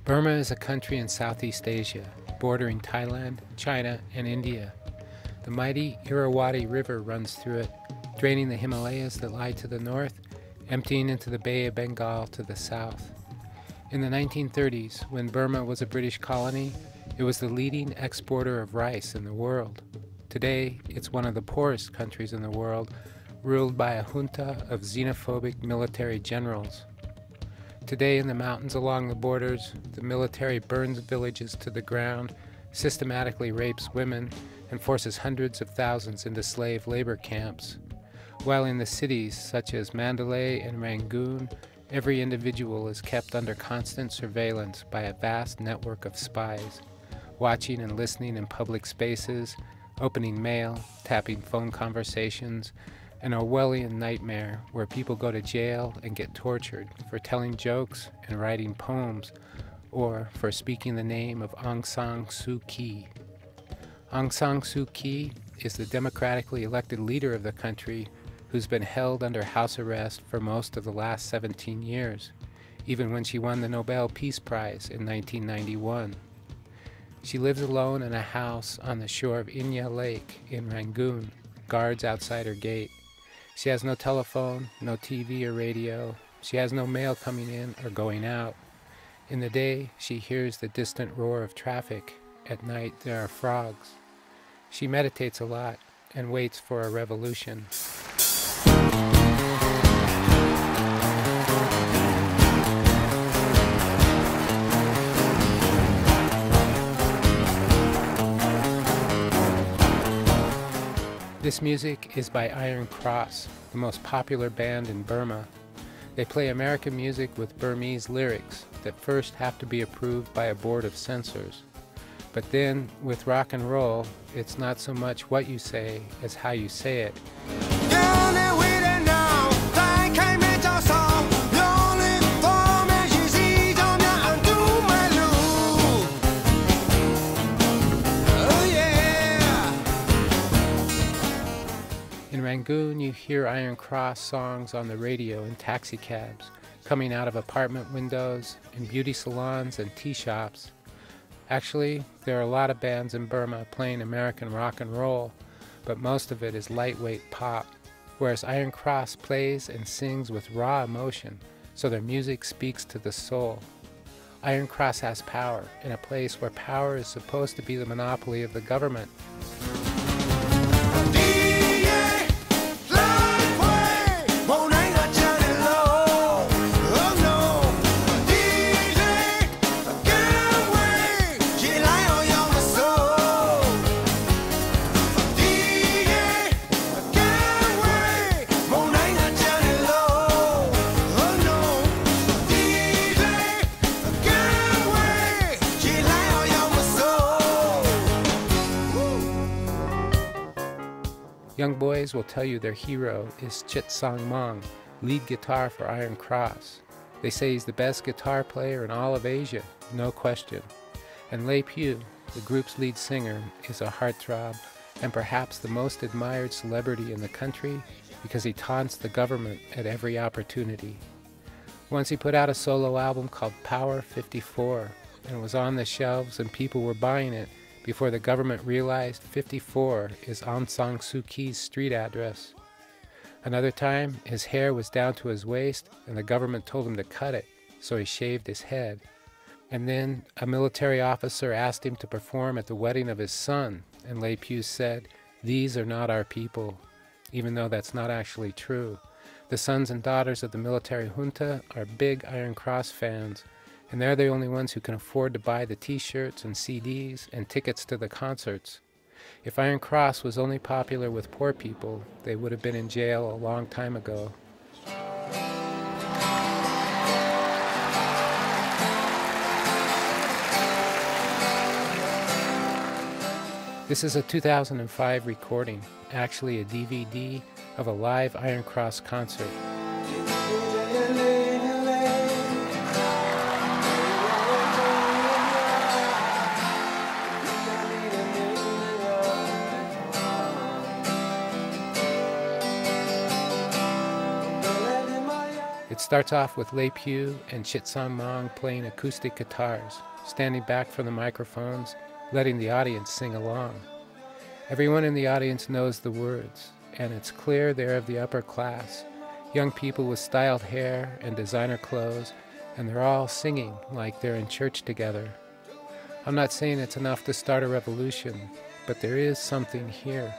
Burma is a country in Southeast Asia, bordering Thailand, China, and India. The mighty Irrawaddy River runs through it, draining the Himalayas that lie to the north, emptying into the Bay of Bengal to the south. In the 1930s, when Burma was a British colony, it was the leading exporter of rice in the world. Today, it's one of the poorest countries in the world, ruled by a junta of xenophobic military generals. Today, in the mountains along the borders, the military burns villages to the ground, systematically rapes women, and forces hundreds of thousands into slave labor camps. While in the cities such as Mandalay and Rangoon, every individual is kept under constant surveillance by a vast network of spies, watching and listening in public spaces, opening mail, tapping phone conversations, an Orwellian nightmare where people go to jail and get tortured for telling jokes and writing poems, or for speaking the name of Aung San Suu Kyi. Aung San Suu Kyi is the democratically elected leader of the country who's been held under house arrest for most of the last 17 years, even when she won the Nobel Peace Prize in 1991. She lives alone in a house on the shore of Inya Lake in Rangoon, guards outside her gate. She has no telephone, no TV or radio. She has no mail coming in or going out. In the day, she hears the distant roar of traffic. At night, there are frogs. She meditates a lot and waits for a revolution. This music is by Iron Cross, the most popular band in Burma. They play American music with Burmese lyrics that first have to be approved by a board of censors. But then, with rock and roll, it's not so much what you say as how you say it. In Rangoon, you hear Iron Cross songs on the radio in taxicabs, coming out of apartment windows, in beauty salons and tea shops. Actually, there are a lot of bands in Burma playing American rock and roll, but most of it is lightweight pop, whereas Iron Cross plays and sings with raw emotion, so their music speaks to the soul. Iron Cross has power in a place where power is supposed to be the monopoly of the government. Young boys will tell you their hero is Chit Sang Mong, lead guitar for Iron Cross. They say he's the best guitar player in all of Asia, no question. And Lei Pugh, the group's lead singer, is a heartthrob and perhaps the most admired celebrity in the country because he taunts the government at every opportunity. Once he put out a solo album called Power 54, and it was on the shelves and people were buying it before the government realized 54 is Aung San Suu Kyi's street address. Another time, his hair was down to his waist and the government told him to cut it, so he shaved his head. And then a military officer asked him to perform at the wedding of his son, and Lei Pugh said, "These are not our people," even though that's not actually true. The sons and daughters of the military junta are big Iron Cross fans, and they're the only ones who can afford to buy the t-shirts and CDs and tickets to the concerts. If Iron Cross was only popular with poor people, they would have been in jail a long time ago. This is a 2005 recording, actually a DVD, of a live Iron Cross concert. It starts off with Lei Pugh and Chitsam Mong playing acoustic guitars, standing back from the microphones, letting the audience sing along. Everyone in the audience knows the words, and it's clear they're of the upper class, young people with styled hair and designer clothes, and they're all singing like they're in church together. I'm not saying it's enough to start a revolution, but there is something here,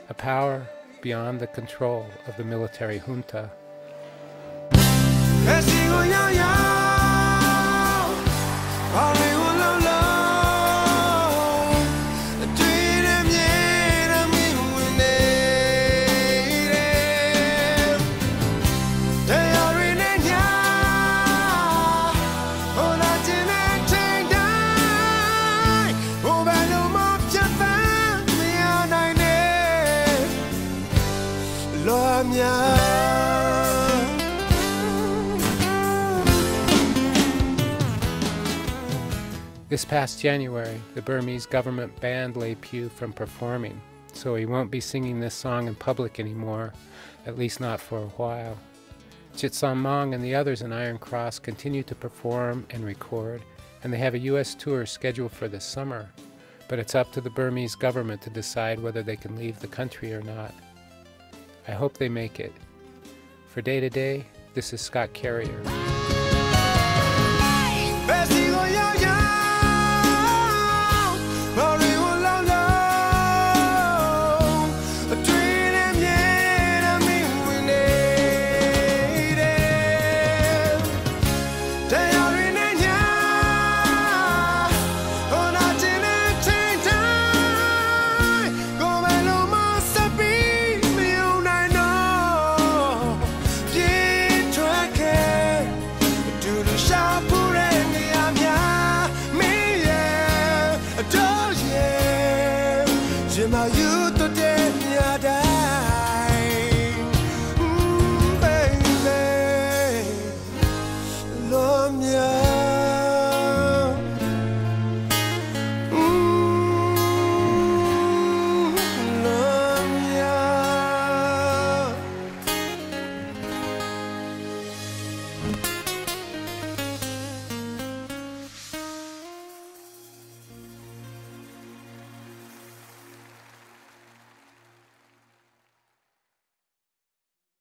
a power beyond the control of the military junta. This past January, the Burmese government banned Lei Pugh from performing, so he won't be singing this song in public anymore, at least not for a while. Chitsam Mong and the others in Iron Cross continue to perform and record, and they have a U.S. tour scheduled for this summer, but it's up to the Burmese government to decide whether they can leave the country or not. I hope they make it. For Day to Day, this is Scott Carrier.